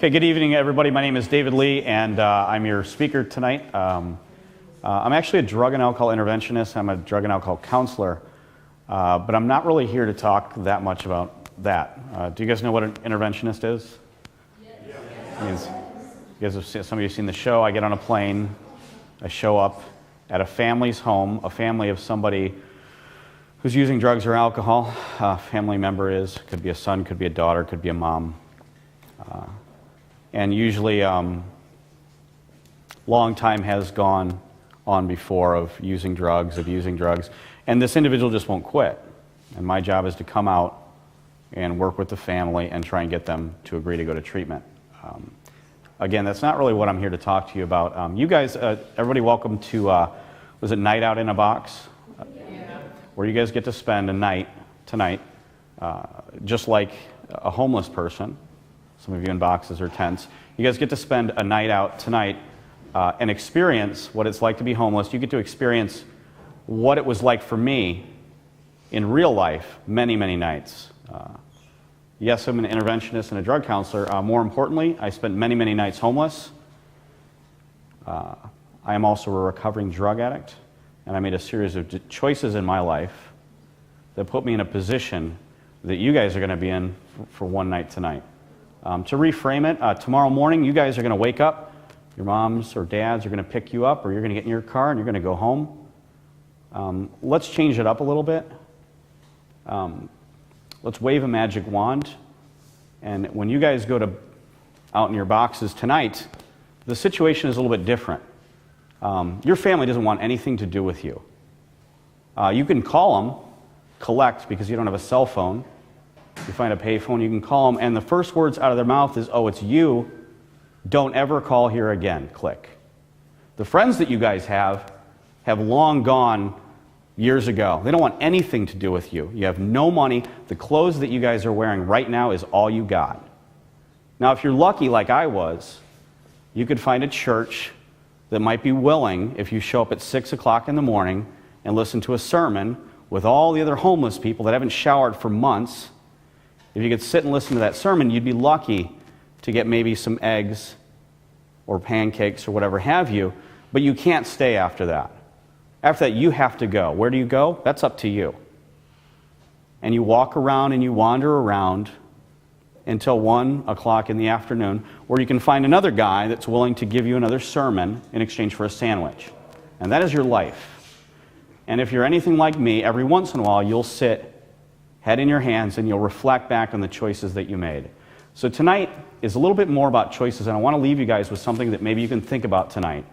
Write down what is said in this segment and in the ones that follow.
Okay, good evening, everybody. My name is David Lee, and I'm your speaker tonight. I'm actually a drug and alcohol interventionist. I'm a drug and alcohol counselor, but I'm not really here to talk that much about that. Do you guys know what an interventionist is? Yes. You guys have seen, some of you have seen the show. I get on a plane, I show up at a family's home, a family of somebody who's using drugs or alcohol. A family member is, could be a son, could be a daughter, could be a mom. And usually long time has gone on before of using drugs, and this individual just won't quit. And my job is to come out and work with the family and try and get them to agree to go to treatment. Again, that's not really what I'm here to talk to you about. You guys, everybody welcome to, was it Night Out in a Box? Yeah. Where you guys get to spend a night tonight, just like a homeless person. Some of you in boxes or tents. You guys get to spend a night out tonight and experience what it's like to be homeless. You get to experience what it was like for me in real life many, many nights. Yes, I'm an interventionist and a drug counselor. More importantly, I spent many, many nights homeless. I am also a recovering drug addict, and I made a series of choices in my life that put me in a position that you guys are going to be in for one night tonight. To reframe it, tomorrow morning you guys are going to wake up, your moms or dads are going to pick you up, or you're going to get in your car and you're going to go home. Let's change it up a little bit. Let's wave a magic wand, and when you guys go out in your boxes tonight, the situation is a little bit different. Your family doesn't want anything to do with you. You can call them, collect, because you don't have a cell phone. You find a payphone, you can call them, and the first words out of their mouth is, "Oh, it's you. Don't ever call here again." Click. The friends that you guys have long gone years ago. They don't want anything to do with you. You have no money. The clothes that you guys are wearing right now is all you got. Now, if you're lucky like I was, you could find a church that might be willing, if you show up at 6 o'clock in the morning and listen to a sermon with all the other homeless people that haven't showered for months. If you could sit and listen to that sermon, you'd be lucky to get maybe some eggs or pancakes or whatever have you, but you can't stay after that. After that, you have to go. Where do you go? That's up to you. And you walk around and you wander around until 1 o'clock in the afternoon, where you can find another guy that's willing to give you another sermon in exchange for a sandwich. And that is your life. And if you're anything like me, every once in a while you'll sit head in your hands, and you'll reflect back on the choices that you made. So tonight is a little bit more about choices, and I want to leave you guys with something that maybe you can think about tonight.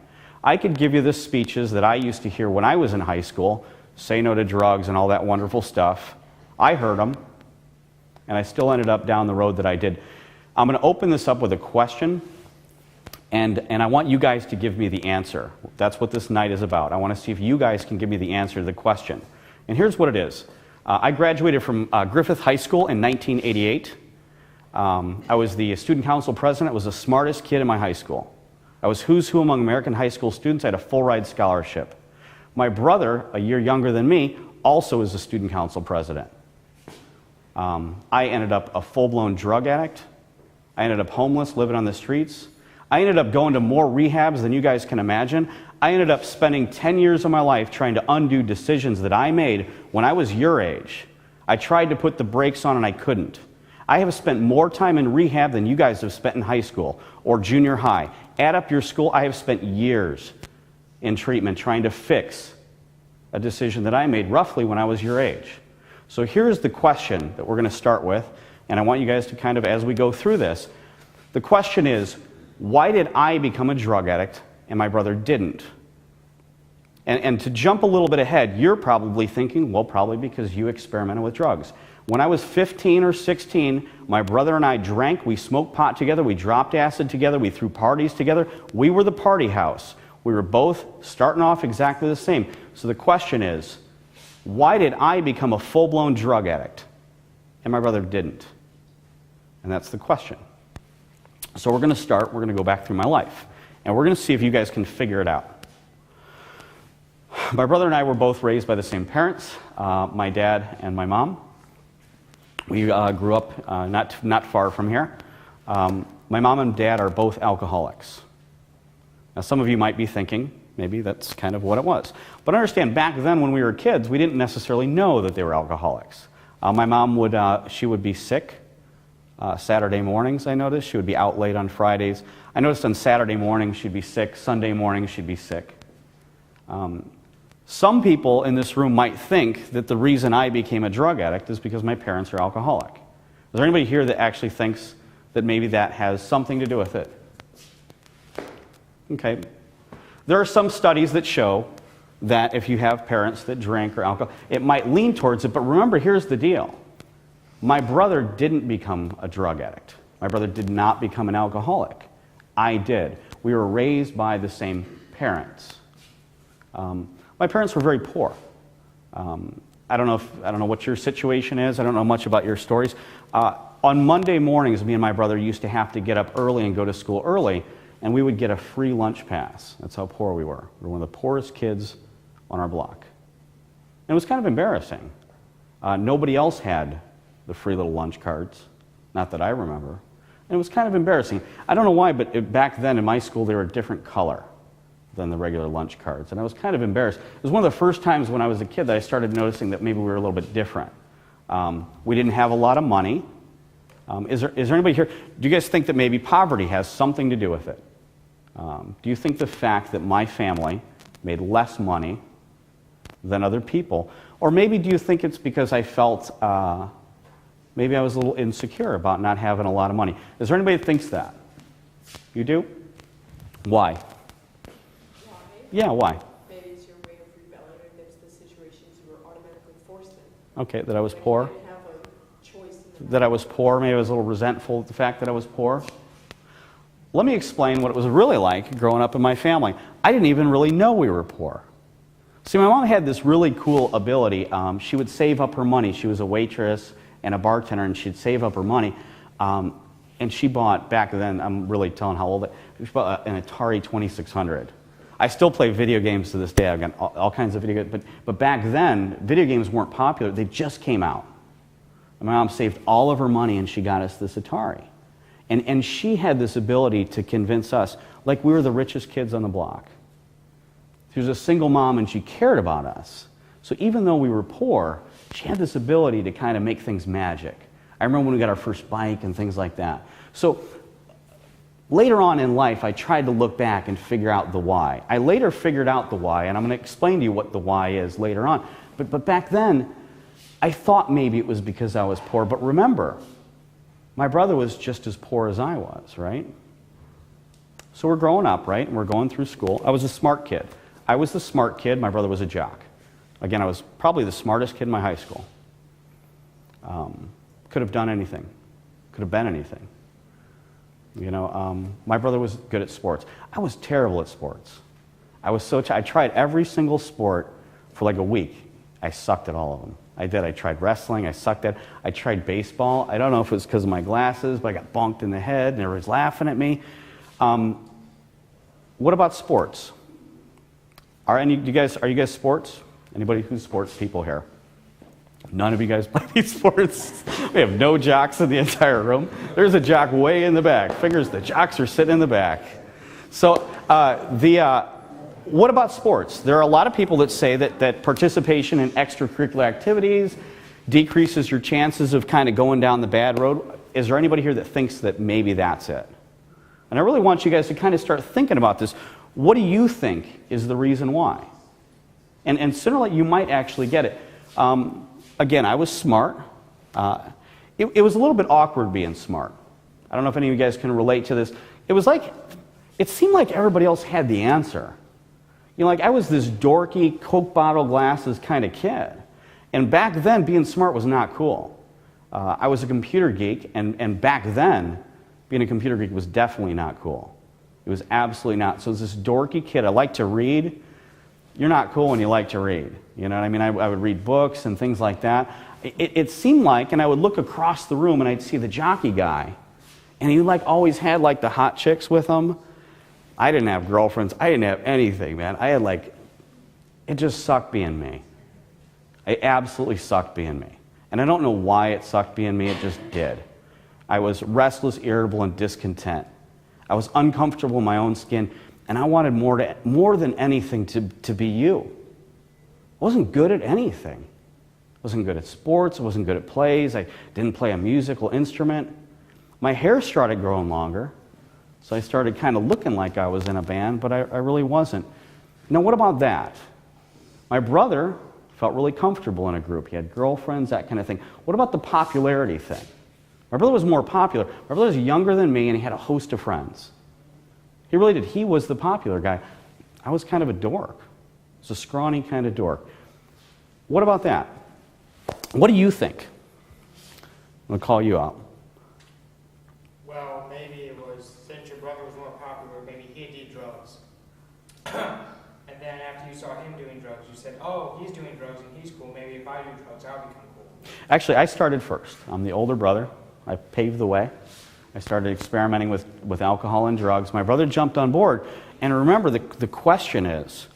I could give you the speeches that I used to hear when I was in high school, say no to drugs and all that wonderful stuff. I heard them, and I still ended up down the road that I did. I'm going to open this up with a question, and I want you guys to give me the answer. That's what this night is about. I want to see if you guys can give me the answer to the question. And here's what it is. I graduated from Griffith High School in 1988. I was the student council president. I was the smartest kid in my high school. I was who's who among American high school students. I had a full-ride scholarship. My brother, a year younger than me, also is the student council president. I ended up a full-blown drug addict. I ended up homeless, living on the streets. I ended up going to more rehabs than you guys can imagine. I ended up spending 10 years of my life trying to undo decisions that I made when I was your age. I tried to put the brakes on and I couldn't. I have spent more time in rehab than you guys have spent in high school or junior high. Add up your school, I have spent years in treatment trying to fix a decision that I made roughly when I was your age. So here's the question that we're going to start with, and I want you guys to kind of, as we go through this, the question is, why did I become a drug addict and my brother didn't? And to jump a little bit ahead, you're probably thinking, well, probably because you experimented with drugs. When I was 15 or 16, my brother and I drank, we smoked pot together, we dropped acid together, we threw parties together. We were the party house. We were both starting off exactly the same. So the question is, why did I become a full-blown drug addict and my brother didn't? And that's the question. So we're going to go back through my life, and we're going to see if you guys can figure it out. My brother and I were both raised by the same parents, my dad and my mom. We grew up not far from here. My mom and dad are both alcoholics. Now, some of you might be thinking, maybe that's kind of what it was. But understand, back then when we were kids, we didn't necessarily know that they were alcoholics. My mom would be sick Saturday mornings, I noticed. She would be out late on Fridays. I noticed on Saturday mornings she'd be sick. Sunday mornings she'd be sick. Some people in this room might think that the reason I became a drug addict is because my parents are alcoholic. Is there anybody here that actually thinks that maybe that has something to do with it? Okay. There are some studies that show that if you have parents that drink or alcohol, it might lean towards it, but remember, here's the deal. My brother didn't become a drug addict. My brother did not become an alcoholic. I did. We were raised by the same parents. My parents were very poor. I don't know what your situation is. I don't know much about your stories. On Monday mornings, me and my brother used to have to get up early and go to school early, and we would get a free lunch pass. That's how poor we were. We were one of the poorest kids on our block. And it was kind of embarrassing. Nobody else had the free little lunch cards, not that I remember. And it was kind of embarrassing. I don't know why, but back then in my school, they were a different color than the regular lunch cards. And I was kind of embarrassed. It was one of the first times when I was a kid that I started noticing that maybe we were a little bit different. We didn't have a lot of money. Is there anybody here? Do you guys think that maybe poverty has something to do with it? Do you think the fact that my family made less money than other people, or maybe do you think it's because I felt maybe I was a little insecure about not having a lot of money? Is there anybody that thinks that? You do? Why? Yeah, why? Maybe it's your way of rebelling against the situations you were automatically forced in. Okay, that I was poor? You didn't have a choice in That I was poor? Maybe I was a little resentful at the fact that I was poor? Let me explain what it was really like growing up in my family. I didn't even really know we were poor. See, my mom had this really cool ability. She would save up her money. She was a waitress and a bartender, and she'd save up her money. And she bought, back then, I'm really telling how old, she bought an Atari 2600. I still play video games to this day. I've got all kinds of video games. But back then, video games weren't popular. They just came out. And my mom saved all of her money, and she got us this Atari. And she had this ability to convince us, like we were the richest kids on the block. She was a single mom, and she cared about us. So even though we were poor, she had this ability to kind of make things magic. I remember when we got our first bike and things like that. So later on in life, I tried to look back and figure out the why. I later figured out the why, and I'm going to explain to you what the why is later on. But back then, I thought maybe it was because I was poor. But remember, my brother was just as poor as I was, right? So we're growing up, right? And we're going through school. I was a smart kid. I was the smart kid. My brother was a jock. Again, I was probably the smartest kid in my high school. Could have done anything. Could have been anything. You know, my brother was good at sports. I was terrible at sports. I tried every single sport for like a week. I sucked at all of them. I did. I tried wrestling. I sucked at. I tried baseball. I don't know if it was because of my glasses, but I got bonked in the head, and everybody's laughing at me. What about sports? Are you guys sports? Anybody who's sports people here? None of you guys play these sports. We have no jocks in the entire room. There's a jock way in the back. Figures the jocks are sitting in the back. So what about sports? There are a lot of people that say that participation in extracurricular activities decreases your chances of kind of going down the bad road. Is there anybody here that thinks that maybe that's it? And I really want you guys to kind of start thinking about this. What do you think is the reason why? And sooner or later, you might actually get it. Again, I was smart. It was a little bit awkward being smart. I don't know if any of you guys can relate to this. It seemed like everybody else had the answer. You know, like I was this dorky Coke bottle glasses kind of kid. And back then, being smart was not cool. I was a computer geek, and back then, being a computer geek was definitely not cool. It was absolutely not. So it was this dorky kid. I liked to read. You're not cool when you like to read. You know what I mean? I would read books and things like that. It seemed like, and I would look across the room and I'd see the jockey guy, and he like always had like the hot chicks with him. I didn't have girlfriends. I didn't have anything, man. It just sucked being me. It absolutely sucked being me. And I don't know why it sucked being me. It just did. I was restless, irritable, and discontent. I was uncomfortable in my own skin, and I wanted more than anything to be you. I wasn't good at anything. I wasn't good at sports. I wasn't good at plays. I didn't play a musical instrument. My hair started growing longer, so I started kind of looking like I was in a band, but I really wasn't. Now, what about that? My brother felt really comfortable in a group. He had girlfriends, that kind of thing. What about the popularity thing? My brother was more popular. My brother was younger than me, and he had a host of friends. He really did. He was the popular guy. I was kind of a dork. I was a scrawny kind of dork. What about that? What do you think? I'm going to call you out. Well, maybe it was, since your brother was more popular, maybe he did drugs. And then after you saw him doing drugs, you said, oh, he's doing drugs and he's cool. Maybe if I do drugs, I'll become cool. Actually, I started first. I'm the older brother. I paved the way. I started experimenting with alcohol and drugs. My brother jumped on board. And remember, the question is,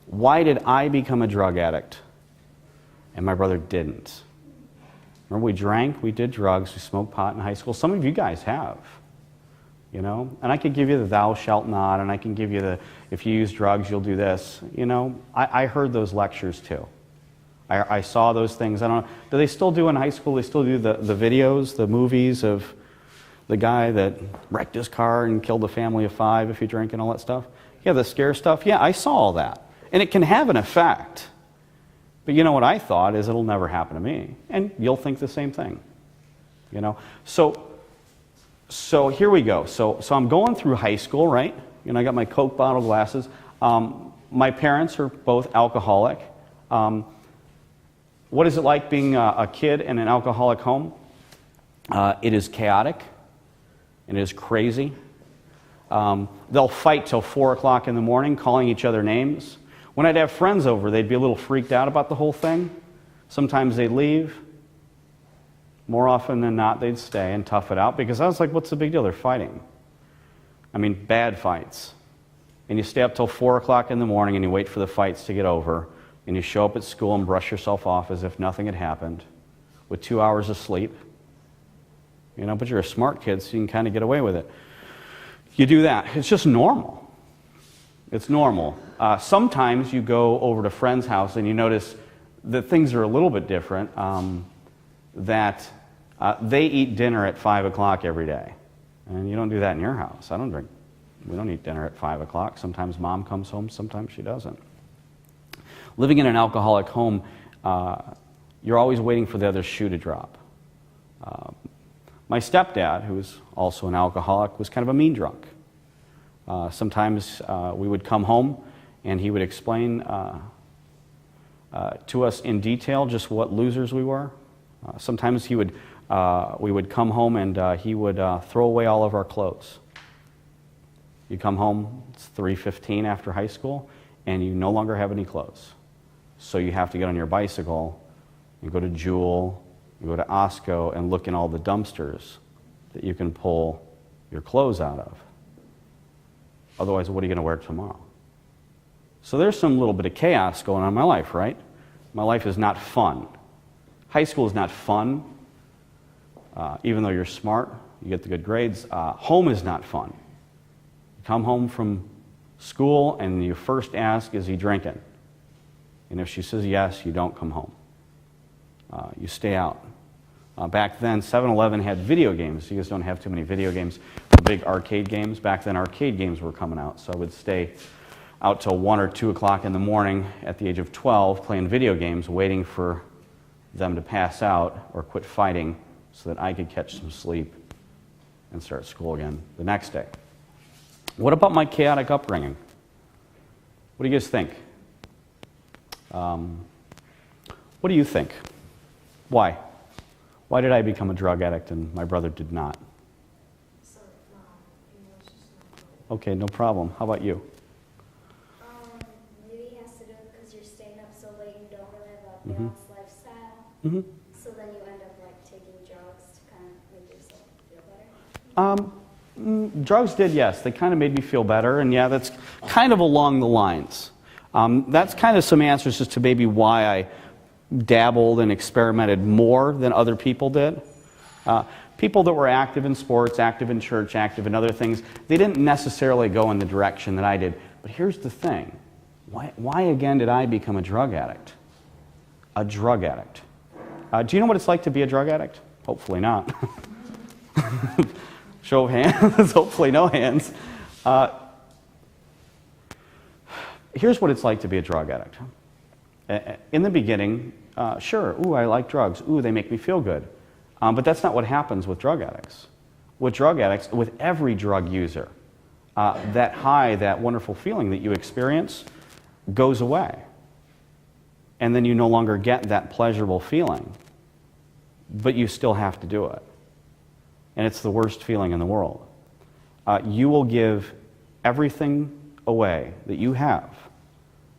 why did I become a drug addict and my brother didn't? Remember, we drank, we did drugs, we smoked pot in high school. Some of you guys have, you know. And I could give you the thou shalt not, and I can give you the if you use drugs, you'll do this. You know, I heard those lectures too. I saw those things. I don't know. Do they still do in high school? They still do the videos, the movies of the guy that wrecked his car and killed a family of 5 if you drink and all that stuff? Yeah, the scare stuff. Yeah, I saw all that. And it can have an effect. But you know what I thought is it'll never happen to me. And you'll think the same thing. You know? So here we go. So I'm going through high school, right? You know, I got my Coke bottle glasses. My parents are both alcoholic. What is it like being a kid in an alcoholic home? It is chaotic. And it is crazy. They'll fight till 4 o'clock in the morning, calling each other names. When I'd have friends over, they'd be a little freaked out about the whole thing. Sometimes they'd leave. More often than not, they'd stay and tough it out because I was like, what's the big deal? They're fighting. I mean, bad fights. And you stay up till 4 o'clock in the morning and you wait for the fights to get over. And you show up at school and brush yourself off as if nothing had happened with 2 hours of sleep. You know, but you're a smart kid, so you can kind of get away with it. You do that. It's just normal. It's normal. Sometimes you go over to a friend's house and you notice that things are a little bit different, that they eat dinner at 5 o'clock every day. And you don't do that in your house. We don't eat dinner at 5 o'clock. Sometimes mom comes home, sometimes she doesn't. Living in an alcoholic home, you're always waiting for the other shoe to drop. My stepdad, who was also an alcoholic, was kind of a mean drunk. Sometimes we would come home and he would explain to us in detail just what losers we were. Sometimes we would come home and he would throw away all of our clothes. You come home, it's 3:15 after high school, and you no longer have any clothes. So you have to get on your bicycle and go to Jewel, you go to Osco and look in all the dumpsters that you can pull your clothes out of. Otherwise, what are you going to wear tomorrow? So there's some little bit of chaos going on in my life, right? My life is not fun. High school is not fun. Even though you're smart, you get the good grades. Home is not fun. You come home from school and you first ask, is he drinking? And if she says yes, you don't come home. You stay out. Back then, 7-Eleven had video games. You guys don't have too many video games. The big arcade games. Back then, arcade games were coming out. So I would stay out till 1 or 2 o'clock in the morning at the age of 12 playing video games, waiting for them to pass out or quit fighting so that I could catch some sleep and start school again the next day. What about my chaotic upbringing? What do you guys think? What do you think? Why? Why did I become a drug addict and my brother did not? Okay, no problem. How about you? Maybe it has to do because you're staying up so late and don't really have a balanced lifestyle. Mm-hmm. So then you end up like taking drugs to kind of make yourself feel better. Drugs did, yes. They kind of made me feel better, and yeah, that's kind of along the lines. That's kind of some answers as to maybe why I dabbled and experimented more than other people did. People that were active in sports, active in church, active in other things, they didn't necessarily go in the direction that I did. But here's the thing. Why again did I become a drug addict? A drug addict. Do you know what it's like to be a drug addict? Hopefully not. Show of hands. Hopefully no hands. Here's what it's like to be a drug addict. In the beginning, sure, ooh, I like drugs. Ooh, they make me feel good. But that's not what happens with drug addicts. With drug addicts, with every drug user, that high, that wonderful feeling that you experience goes away. And then you no longer get that pleasurable feeling. But you still have to do it. And it's the worst feeling in the world. You will give everything away that you have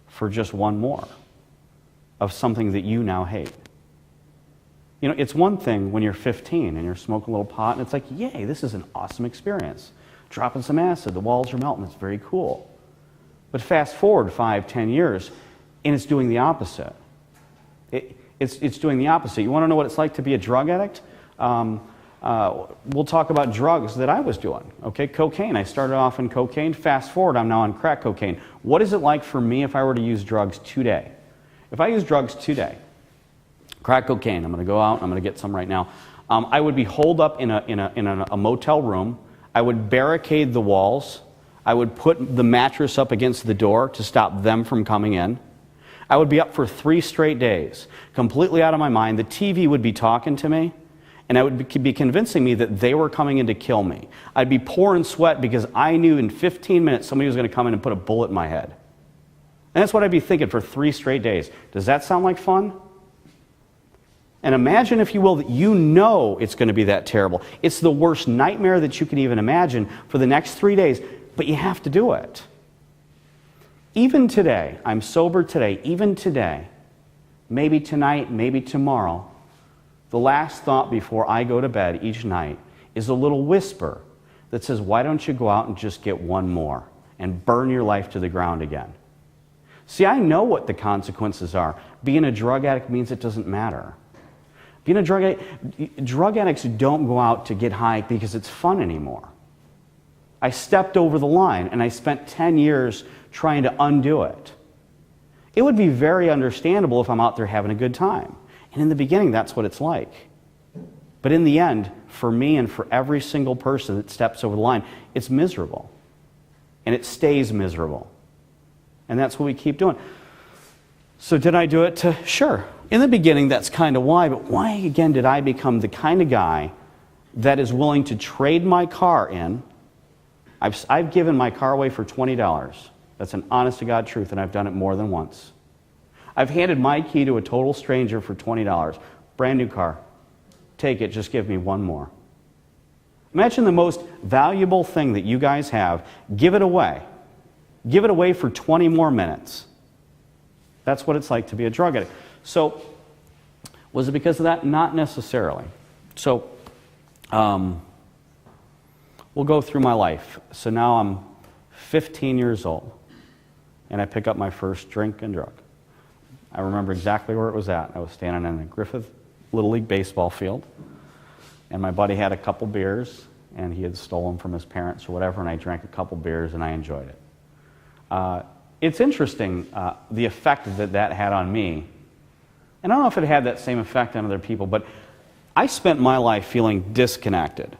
for just one more of something that you now hate. You know, it's one thing when you're 15 and you're smoking a little pot and it's like, yay, this is an awesome experience. Dropping some acid, the walls are melting, it's very cool. But fast forward 5, 10 years, and it's doing the opposite. It's doing the opposite. You want to know what it's like to be a drug addict? We'll talk about drugs that I was doing. Okay, cocaine. I started off in cocaine. Fast forward, I'm now on crack cocaine. What is it like for me if I were to use drugs today? If I use drugs today, crack cocaine, I'm going to go out, I'm going to get some right now. I would be holed up in a motel room. I would barricade the walls. I would put the mattress up against the door to stop them from coming in. I would be up for 3 straight days, completely out of my mind. The TV would be talking to me, and I would be convincing me that they were coming in to kill me. I'd be pouring sweat because I knew in 15 minutes somebody was going to come in and put a bullet in my head. And that's what I'd be thinking for 3 straight days. Does that sound like fun? And imagine, if you will, that you know it's going to be that terrible. It's the worst nightmare that you can even imagine for the next 3 days, but you have to do it. Even today, I'm sober today, even today, maybe tonight, maybe tomorrow, the last thought before I go to bed each night is a little whisper that says, why don't you go out and just get one more and burn your life to the ground again? See, I know what the consequences are. Being a drug addict means it doesn't matter. Being a drug addicts don't go out to get high because it's fun anymore. I stepped over the line and I spent 10 years trying to undo it. It would be very understandable if I'm out there having a good time. And in the beginning, that's what it's like. But in the end, for me and for every single person that steps over the line, it's miserable. And it stays miserable. And that's what we keep doing. So did I do it? Sure. In the beginning, that's kind of why. But why, again, did I become the kind of guy that is willing to trade my car in? I've given my car away for $20. That's an honest-to-God truth, and I've done it more than once. I've handed my key to a total stranger for $20. Brand new car. Take it, just give me one more. Imagine the most valuable thing that you guys have. Give it away. Give it away for 20 more minutes. That's what it's like to be a drug addict. So, was it because of that? Not necessarily. So, we'll go through my life. So now I'm 15 years old, and I pick up my first drink and drug. I remember exactly where it was at. I was standing in a Griffith Little League baseball field, and my buddy had a couple beers, and he had stolen from his parents or whatever, and I drank a couple beers, and I enjoyed it. It's interesting, the effect that had on me. And I don't know if it had that same effect on other people, but I spent my life feeling disconnected.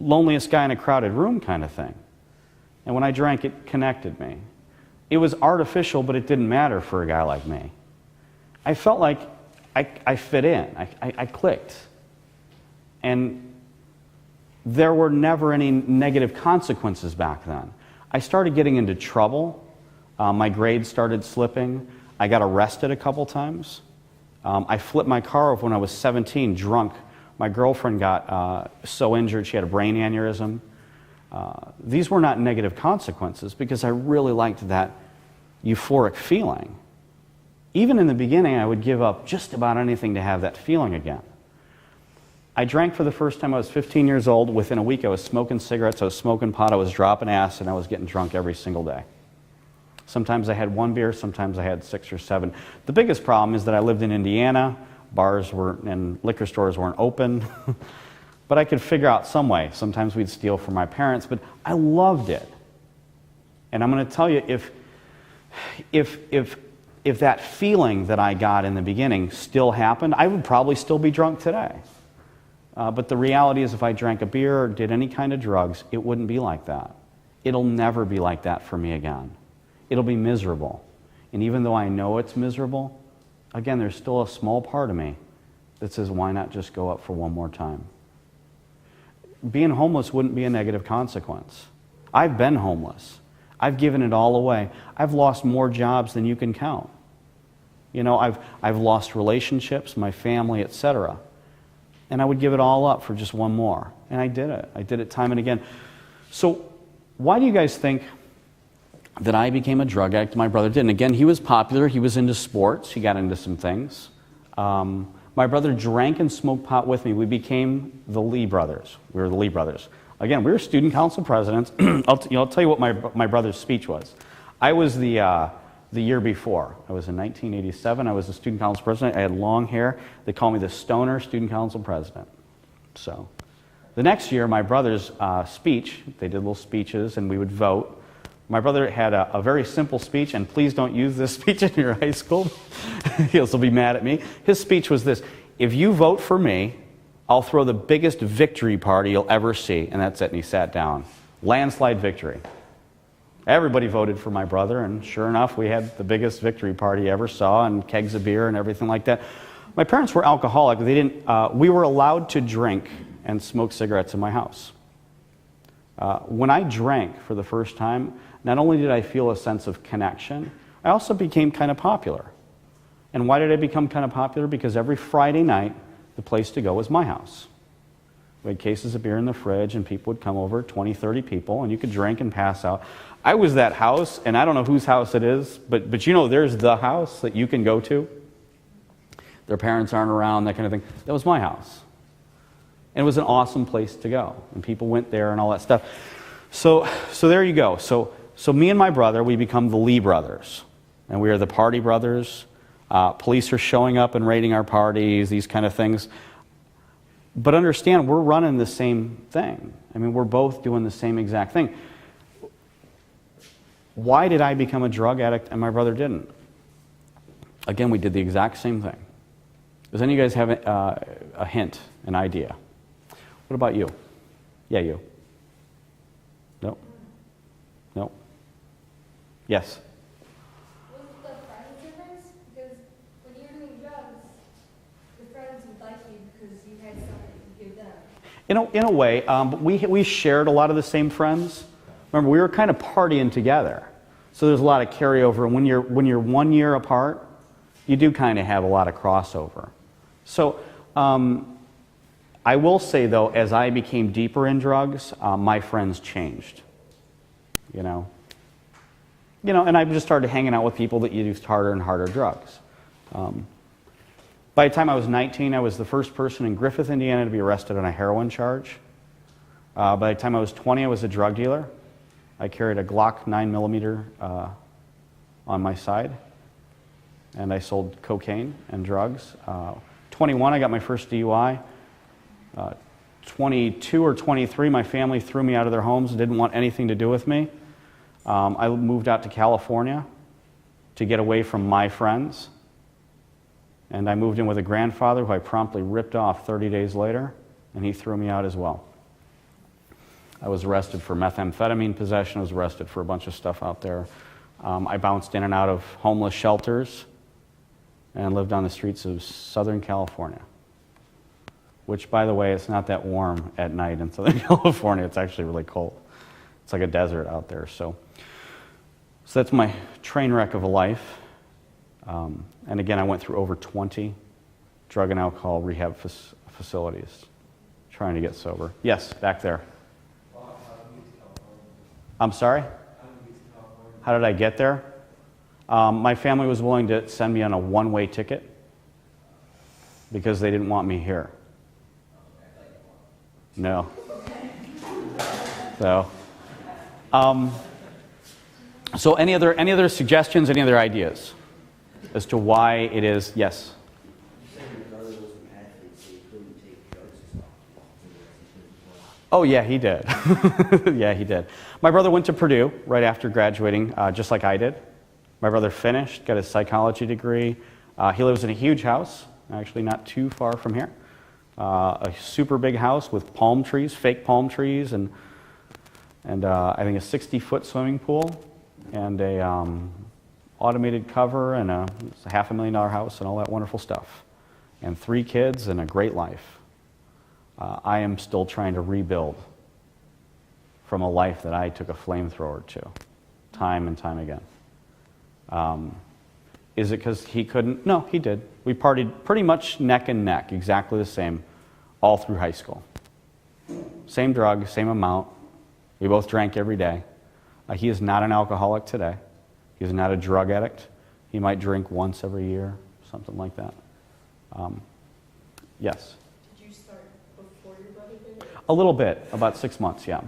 Loneliest guy in a crowded room kind of thing. And when I drank, it connected me. It was artificial, but it didn't matter for a guy like me. I felt like I fit in. I clicked. And there were never any negative consequences back then. I started getting into trouble. My grades started slipping. I got arrested a couple times. I flipped my car off when I was 17, drunk. My girlfriend got so injured she had a brain aneurysm. These were not negative consequences because I really liked that euphoric feeling. Even in the beginning, I would give up just about anything to have that feeling again. I drank for the first time. I was 15 years old. Within a week, I was smoking cigarettes, I was smoking pot, I was dropping acid, and I was getting drunk every single day. Sometimes I had 1 beer, sometimes I had 6 or 7. The biggest problem is that I lived in Indiana, bars and liquor stores weren't open. But I could figure out some way. Sometimes we'd steal from my parents, but I loved it. And I'm going to tell you, if that feeling that I got in the beginning still happened, I would probably still be drunk today. But the reality is, if I drank a beer or did any kind of drugs, it wouldn't be like that. It'll never be like that for me again. It'll be miserable. And even though I know it's miserable, again, there's still a small part of me that says, why not just go up for one more time? Being homeless wouldn't be a negative consequence. I've been homeless. I've given it all away. I've lost more jobs than you can count. You know, I've lost relationships, my family, etc. And I would give it all up for just one more. And I did it. I did it time and again. So why do you guys think that I became a drug addict? My brother didn't. Again, he was popular. He was into sports. He got into some things. My brother drank and smoked pot with me. We became the Lee brothers. We were the Lee brothers. Again, we were student council presidents. I'll tell you what my brother's speech was. I was the year before. I was in 1987. I was the student council president. I had long hair. They called me the stoner student council president. So the next year, my brother's speech, they did little speeches and we would vote. My brother had a very simple speech, and please don't use this speech in your high school. He'll still be mad at me. His speech was this: if you vote for me, I'll throw the biggest victory party you'll ever see. And that's it, and he sat down. Landslide victory. Everybody voted for my brother, and sure enough, we had the biggest victory party you ever saw, and kegs of beer and everything like that. My parents were alcoholic. We were allowed to drink and smoke cigarettes in my house. When I drank for the first time, not only did I feel a sense of connection, I also became kind of popular. And why did I become kind of popular? Because every Friday night, the place to go was my house. We had cases of beer in the fridge, and people would come over, 20, 30 people, and you could drink and pass out. I was that house, and I don't know whose house it is, but you know, there's the house that you can go to. Their parents aren't around, that kind of thing. That was my house. And it was an awesome place to go, and people went there and all that stuff. So there you go. So me and my brother, we become the Lee brothers, and we are the party brothers. Police are showing up and raiding our parties, these kind of things. But understand, we're running the same thing. I mean, we're both doing the same exact thing. Why did I become a drug addict and my brother didn't? Again, we did the exact same thing. Does any of you guys have a hint, an idea? What about you? Yeah, you. Nope. Nope. Yes? Was it the friends difference? Because when you were doing drugs, the friends would like you because you had something to give them. In a way, but we shared a lot of the same friends. Remember, we were kind of partying together. So there's a lot of carryover. And when you're 1 year apart, you do kind of have a lot of crossover. So I will say, though, as I became deeper in drugs, my friends changed. You know, and I just started hanging out with people that used harder and harder drugs. By the time I was 19, I was the first person in Griffith, Indiana to be arrested on a heroin charge. By the time I was 20, I was a drug dealer. I carried a Glock 9mm on my side, and I sold cocaine and drugs. 21, I got my first DUI. 22 or 23, my family threw me out of their homes and didn't want anything to do with me. I moved out to California to get away from my friends. And I moved in with a grandfather who I promptly ripped off 30 days later, and he threw me out as well. I was arrested for methamphetamine possession. I was arrested for a bunch of stuff out there. I bounced in and out of homeless shelters and lived on the streets of Southern California. Which, by the way, it's not that warm at night in Southern California. It's actually really cold. It's like a desert out there. So that's my train wreck of a life. And again, I went through over 20 drug and alcohol rehab facilities trying to get sober. Yes, back there. I'm sorry? How did I get there? My family was willing to send me on a one-way ticket because they didn't want me here. No. So any other suggestions, any other ideas as to why it is? Yes? You say your brother Oh, yeah, he did. Yeah, he did. My brother went to Purdue right after graduating, just like I did. My brother finished, got his psychology degree. He lives in a huge house, actually not too far from here. A super big house with palm trees, fake palm trees, and I think a 60-foot swimming pool, and a automated cover, and it's a $500,000 house, and all that wonderful stuff. And 3 kids and a great life. I am still trying to rebuild from a life that I took a flamethrower to, time and time again. Is it because he couldn't? No, he did. We partied pretty much neck and neck, exactly the same, all through high school. Same drug, same amount. We both drank every day. He is not an alcoholic today. He is not a drug addict. He might drink once every year, something like that. Yes. Did you start before your brother did? A little bit, about 6 months, yeah.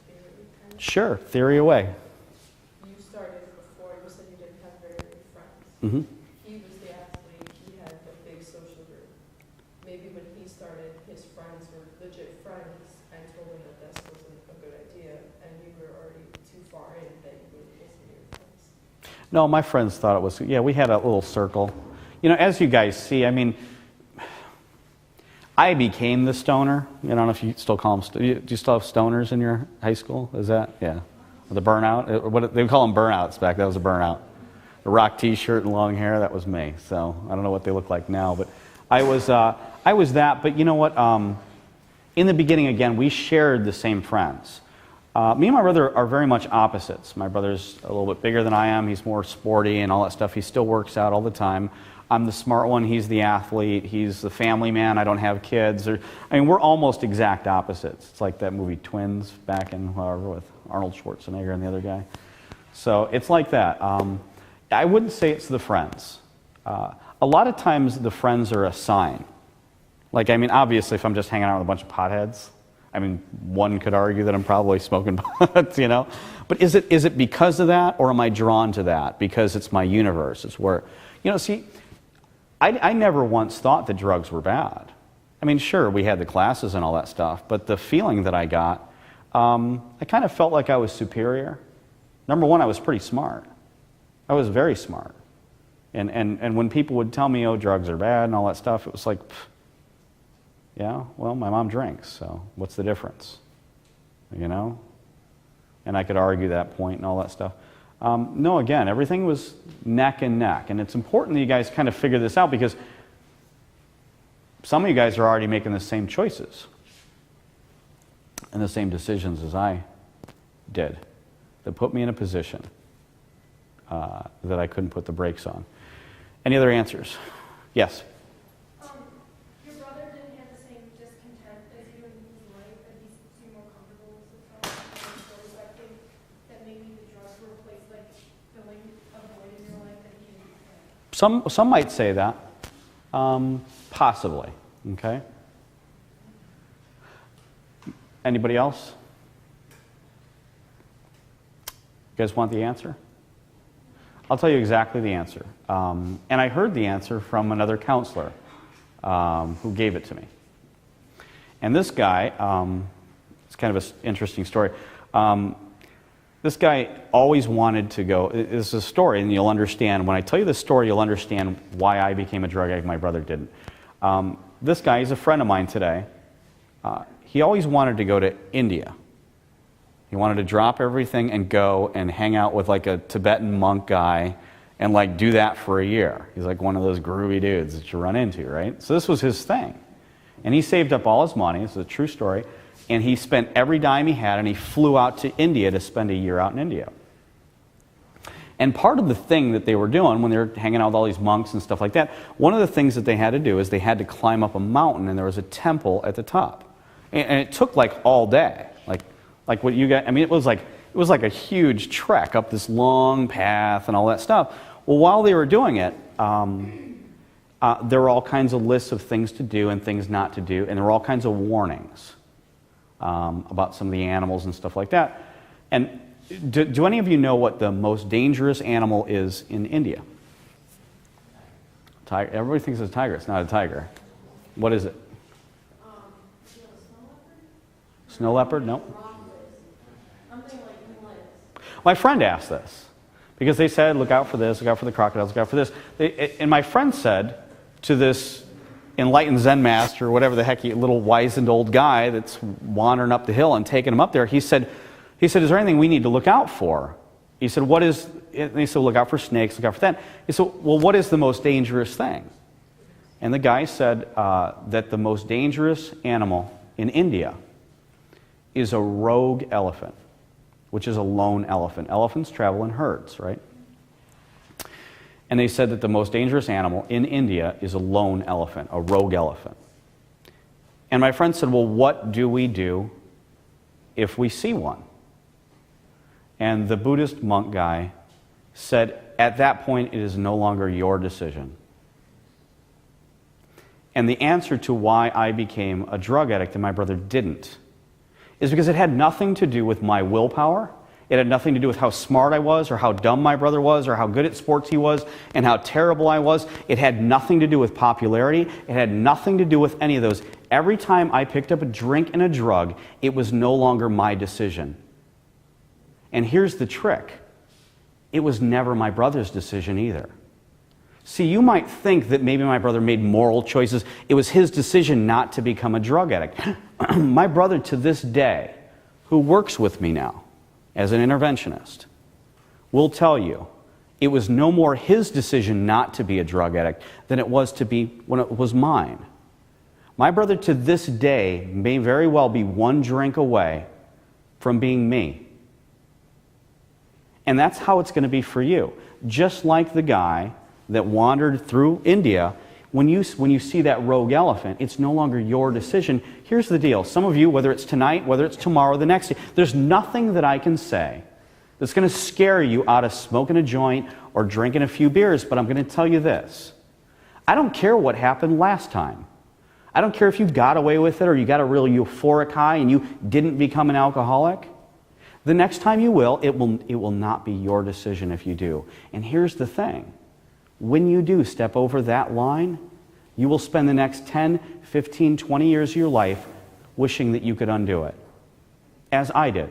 Theory? Sure, theory away. You started before, you said you didn't have very many friends. Mm-hmm. He was the athlete, he had a big social group. Maybe when he started, his friends were legit friends and told him that this wasn't a good idea, and you were already too far in that you wouldn't listen to your friends. No, my friends thought it was, yeah, we had a little circle. You know, as you guys see, I mean, I became the stoner. I don't know if you still call them, do you still have stoners in your high school? Is that, yeah. The burnout? What, they call them burnouts back, that was a burnout. The rock t-shirt and long hair, that was me. So I don't know what they look like now, but I was that. But you know what? In the beginning, again, we shared the same friends. Me and my brother are very much opposites. My brother's a little bit bigger than I am. He's more sporty and all that stuff. He still works out all the time. I'm the smart one. He's the athlete. He's the family man. I don't have kids. I mean, we're almost exact opposites. It's like that movie Twins back in whatever with Arnold Schwarzenegger and the other guy. So it's like that. I wouldn't say it's the friends. A lot of times the friends are a sign. Like, I mean, obviously, if I'm just hanging out with a bunch of potheads, I mean, one could argue that I'm probably smoking pot, you know? But is it because of that, or am I drawn to that because it's my universe? It's where, you know, see, I never once thought that drugs were bad. I mean, sure, we had the classes and all that stuff, but the feeling that I got, I kind of felt like I was superior. Number one, I was pretty smart. I was very smart. And when people would tell me, oh, drugs are bad and all that stuff, it was like, yeah, well, my mom drinks, so what's the difference? You know? And I could argue that point and all that stuff. No, again, everything was neck and neck. And it's important that you guys kind of figure this out because some of you guys are already making the same choices and the same decisions as I did that put me in a position that I couldn't put the brakes on. Any other answers? Yes? Your brother didn't have the same discontent as you in his life, and he seemed more comfortable with himself. So I think that maybe the drugs were a place like filling a void in your life that he didn't have. Some might say that. Possibly. Okay? Anybody else? You guys want the answer? I'll tell you exactly the answer. And I heard the answer from another counselor who gave it to me. And this guy, it's kind of an interesting story. This guy always wanted to go, it's a story, and you'll understand, when I tell you this story, you'll understand why I became a drug addict, my brother didn't. This guy, he's a friend of mine today. He always wanted to go to India. He wanted to drop everything and go and hang out with like a Tibetan monk guy and like do that for a year. He's like one of those groovy dudes that you run into, right? So this was his thing. And he saved up all his money, this is a true story, and he spent every dime he had and he flew out to India to spend a year out in India. And part of the thing that they were doing when they were hanging out with all these monks and stuff like that, one of the things that they had to do is they had to climb up a mountain and there was a temple at the top. And it took like all day. Like what you got, I mean, it was like a huge trek up this long path and all that stuff. Well, while they were doing it, there were all kinds of lists of things to do and things not to do, and there were all kinds of warnings about some of the animals and stuff like that. And do any of you know what the most dangerous animal is in India? Tiger. Everybody thinks it's a tiger. It's not a tiger. What is it? Snow leopard? No. Something like liz. My friend asked this because they said, look out for this, look out for the crocodiles, look out for this. And my friend said to this enlightened Zen master, or whatever the heck, little wizened old guy that's wandering up the hill and taking him up there, he said, is there anything we need to look out for? He said, what is, and he said, look out for snakes, look out for that. He said, well, what is the most dangerous thing? And the guy said that the most dangerous animal in India is a rogue elephant, which is a lone elephant. Elephants travel in herds, right? And they said that the most dangerous animal in India is a lone elephant, a rogue elephant. And my friend said, well, what do we do if we see one? And the Buddhist monk guy said, at that point, it is no longer your decision. And the answer to why I became a drug addict and my brother didn't is because it had nothing to do with my willpower. It had nothing to do with how smart I was or how dumb my brother was or how good at sports he was and how terrible I was. It had nothing to do with popularity. It had nothing to do with any of those. Every time I picked up a drink and a drug, it was no longer my decision. And here's the trick. It was never my brother's decision either. See, you might think that maybe my brother made moral choices. It was his decision not to become a drug addict. My brother, to this day, who works with me now as an interventionist, will tell you it was no more his decision not to be a drug addict than it was to be when it was mine. My brother, to this day, may very well be one drink away from being me. And that's how it's going to be for you. Just like the guy that wandered through India, when you see that rogue elephant, it's no longer your decision. Here's the deal. Some of you, whether it's tonight, whether it's tomorrow, the next day, there's nothing that I can say that's going to scare you out of smoking a joint or drinking a few beers, but I'm going to tell you this. I don't care what happened last time. I don't care if you got away with it or you got a real euphoric high and you didn't become an alcoholic. The next time you will, it will not be your decision if you do. And here's the thing. When you do step over that line, you will spend the next 10, 15, 20 years of your life wishing that you could undo it, as I did.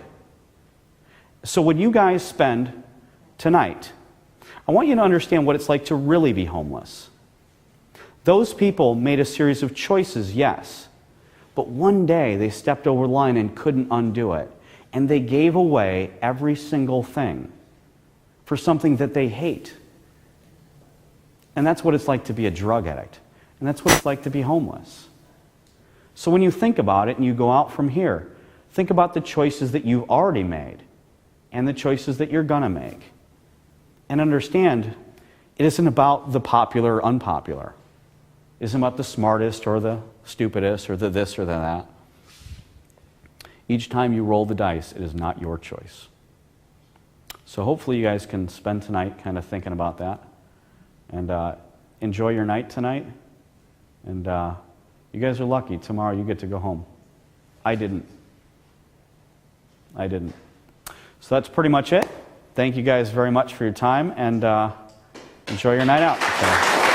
So when you guys spend tonight, I want you to understand what it's like to really be homeless. Those people made a series of choices, yes, but one day they stepped over the line and couldn't undo it. And they gave away every single thing for something that they hate. And that's what it's like to be a drug addict. And that's what it's like to be homeless. So when you think about it and you go out from here, think about the choices that you've already made and the choices that you're going to make. And understand, it isn't about the popular or unpopular. It isn't about the smartest or the stupidest or the this or the that. Each time you roll the dice, it is not your choice. So hopefully you guys can spend tonight kind of thinking about that. And enjoy your night tonight. And you guys are lucky. Tomorrow you get to go home. I didn't. So that's pretty much it. Thank you guys very much for your time. And enjoy your night out. So.